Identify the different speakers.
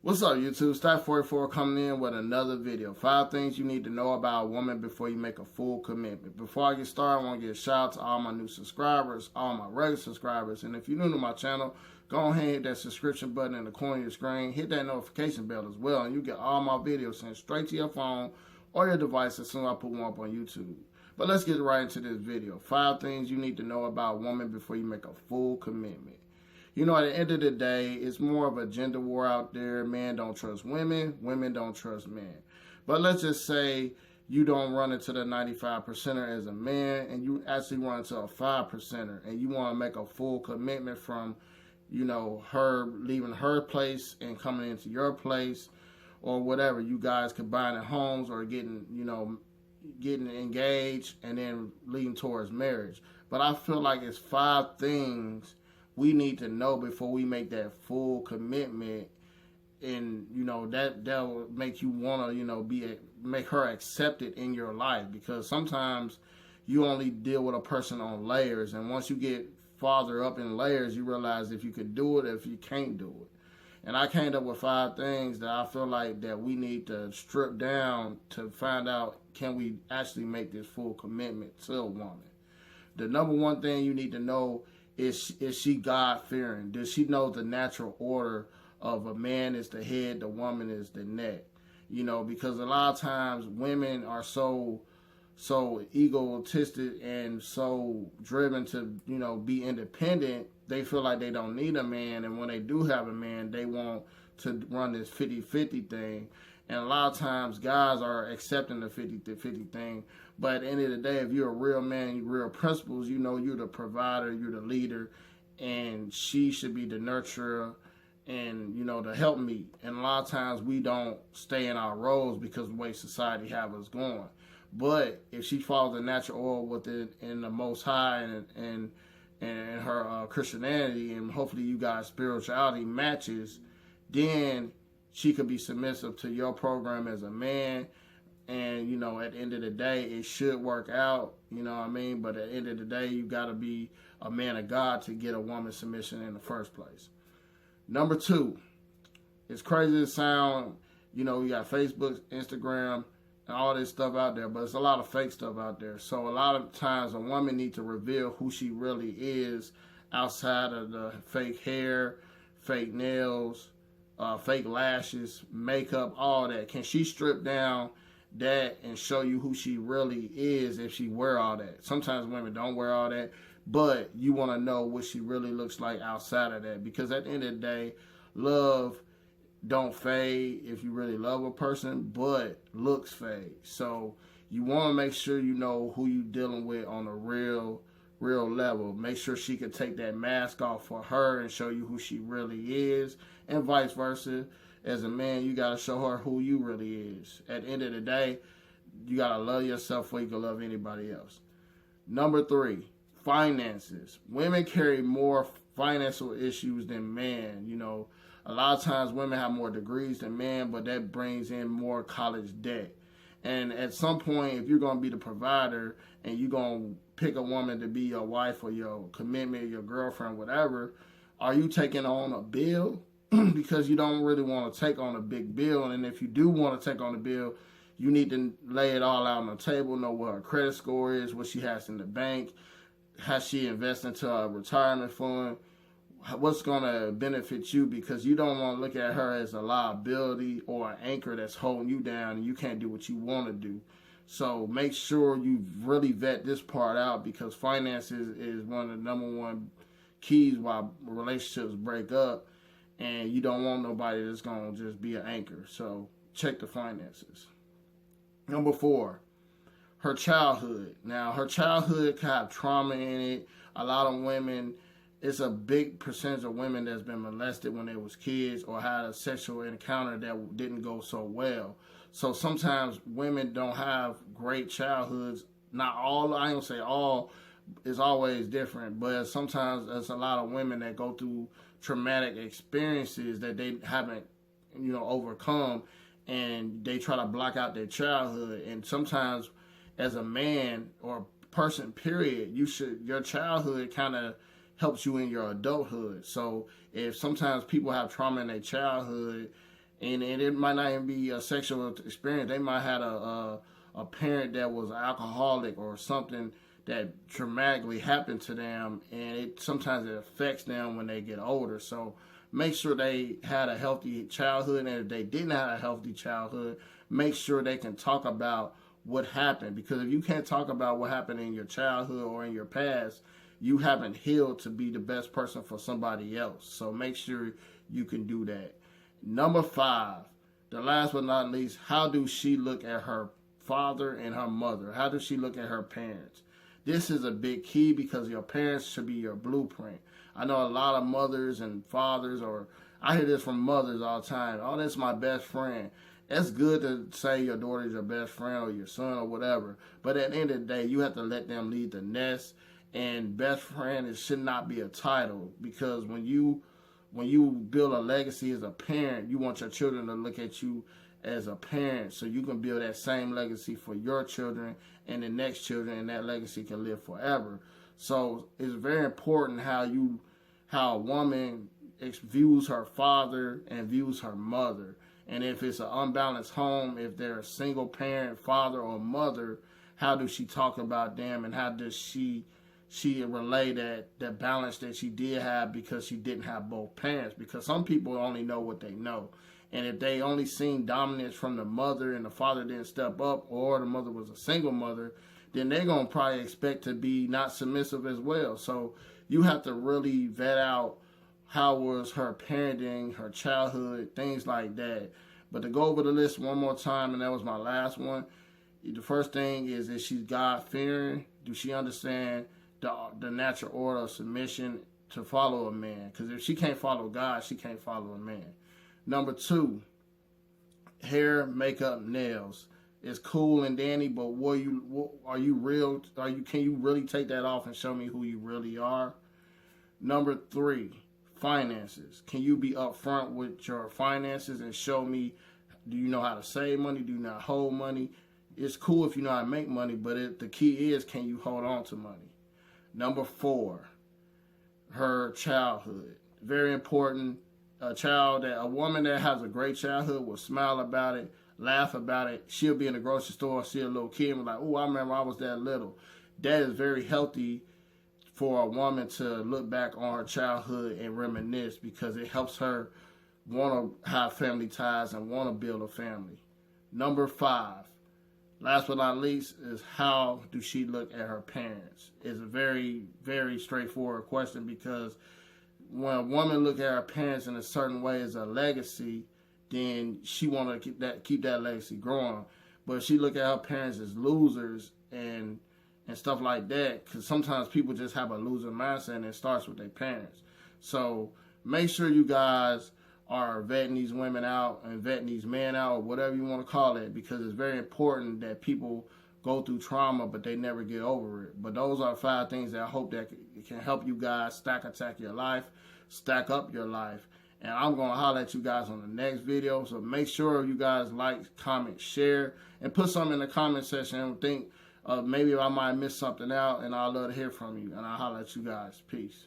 Speaker 1: What's up, YouTube? Stack44 coming in with another video. 5 things you need to know about a woman before you make a full commitment. Before I get started, I want to give a shout out to all my new subscribers, all my regular subscribers. And if you're new to my channel, go ahead and hit that subscription button in the corner of your screen. Hit that notification bell as well, and you get all my videos sent straight to your phone or your device as soon as I put one up on YouTube. But let's get right into this video. 5 things you need to know about a woman before you make a full commitment. You know, at the end of the day, it's more of a gender war out there. Men don't trust women. Women don't trust men. But let's just say you don't run into the 95%er as a man and you actually run into a 5%er and you want to make a full commitment from, you know, her leaving her place and coming into your place or whatever. You guys combining homes or getting, getting engaged and then leading towards marriage. But I feel like it's 5 things we need to know before we make that full commitment, and that'll make you want to make her accepted in your life, because sometimes you only deal with a person on layers, and once you get farther up in layers you realize if you could do it, if you can't do it. And I came up with 5 things that I feel like that we need to strip down to find out, can we actually make this full commitment to a woman. The number one thing you need to know is she God-fearing? Does she know the natural order of a man is the head, the woman is the neck? Because a lot of times women are so egotistic and so driven to, be independent, they feel like they don't need a man. And when they do have a man, they want to run this 50-50 thing. And a lot of times guys are accepting the 50-50 thing. But at the end of the day, if you're a real man, you real principles, you're the provider, you're the leader, and she should be the nurturer and, the helpmeet. And a lot of times we don't stay in our roles because of the way society have us going. But if she follows the natural order within in the Most High and her Christianity, and hopefully you guys' spirituality matches, then she could be submissive to your program as a man. And, at the end of the day, it should work out, But at the end of the day, you got to be a man of God to get a woman's submission in the first place. Number 2, it's crazy to sound, you got Facebook, Instagram, and all this stuff out there, but it's a lot of fake stuff out there. So a lot of times a woman needs to reveal who she really is outside of the fake hair, fake nails, fake lashes, makeup, all that. Can she strip down that and show you who she really is if she wear all that? Sometimes women don't wear all that, but you want to know what she really looks like outside of that, because at the end of the day, love don't fade if you really love a person, but looks fade. So you want to make sure you know who you dealing with on a real level. Make sure she can take that mask off for her and show you who she really is, and vice versa. As a man, you got to show her who you really is. At the end of the day, you got to love yourself before you can love anybody else. Number 3, finances. Women carry more financial issues than men. A lot of times women have more degrees than men, but that brings in more college debt. And at some point, if you're going to be the provider and you're going to pick a woman to be your wife or your commitment, your girlfriend, whatever, are you taking on a bill? Because you don't really want to take on a big bill. And if you do want to take on a bill, you need to lay it all out on the table, know what her credit score is, what she has in the bank, how she invests into a retirement fund, what's going to benefit you, because you don't want to look at her as a liability or an anchor that's holding you down and you can't do what you want to do. So make sure you really vet this part out, because finances is one of the number one keys why relationships break up, and you don't want nobody that's going to just be an anchor. So check the finances. Number 4, her childhood. Now, her childhood can have trauma in it. A lot of women, it's a big percentage of women that's been molested when they was kids or had a sexual encounter that didn't go so well. So sometimes women don't have great childhoods. Not all, I don't say all, is always different, but sometimes there's a lot of women that go through traumatic experiences that they haven't, overcome, and they try to block out their childhood. And sometimes as a man or person, period, your childhood kind of helps you in your adulthood. So if sometimes people have trauma in their childhood and it might not even be a sexual experience. They might have a parent that was alcoholic or something that dramatically happened to them, and sometimes it affects them when they get older. So make sure they had a healthy childhood, and if they didn't have a healthy childhood, make sure they can talk about what happened. Because if you can't talk about what happened in your childhood or in your past, you haven't healed to be the best person for somebody else. So make sure you can do that. Number 5, the last but not least, how do she look at her father and her mother? How does she look at her parents? This is a big key because your parents should be your blueprint. I know a lot of mothers and fathers, or I hear this from mothers all the time. Oh, that's my best friend. It's good to say your daughter's your best friend or your son or whatever. But at the end of the day, you have to let them lead the nest. And best friend, it should not be a title, because when you build a legacy as a parent, you want your children to look at you as a parent, so you can build that same legacy for your children and the next children, and that legacy can live forever. So it's very important how a woman views her father and views her mother. And if it's an unbalanced home, if they're a single parent, father or mother, how does she talk about them, and how does she relay that balance that she did have because she didn't have both parents? Because some people only know what they know. And if they only seen dominance from the mother and the father didn't step up, or the mother was a single mother, then they're going to probably expect to be not submissive as well. So you have to really vet out how was her parenting, her childhood, things like that. But to go over the list one more time, and that was my last one, the first thing is she God-fearing? Do she understand the natural order of submission to follow a man? Because if she can't follow God, she can't follow a man. Number 2, hair, makeup, nails. It's cool and dandy, but are you real? Can you really take that off and show me who you really are? Number 3, finances. Can you be upfront with your finances and show me, do you know how to save money? Do you know how to hold money? It's cool if you know how to make money, but the key is, can you hold on to money? Number 4, her childhood. Very important. A woman that has a great childhood will smile about it, laugh about it. She'll be in the grocery store, see a little kid, and be like, oh, I remember I was that little. That is very healthy for a woman to look back on her childhood and reminisce, because it helps her want to have family ties and want to build a family. Number 5, last but not least, is how do she look at her parents? It's a very, very straightforward question, because when a woman look at her parents in a certain way as a legacy, then she want to keep that legacy growing. But if she look at her parents as losers and stuff like that, because sometimes people just have a loser mindset, and it starts with their parents. So make sure you guys are vetting these women out and vetting these men out, or whatever you want to call it, because it's very important that people go through trauma, but they never get over it. But those are 5 things that I hope that can help you guys stack your life, stack up your life. And I'm going to holler at you guys on the next video. So make sure you guys like, comment, share, and put something in the comment section and think maybe I might miss something out, and I'd love to hear from you. And I'll holler at you guys. Peace.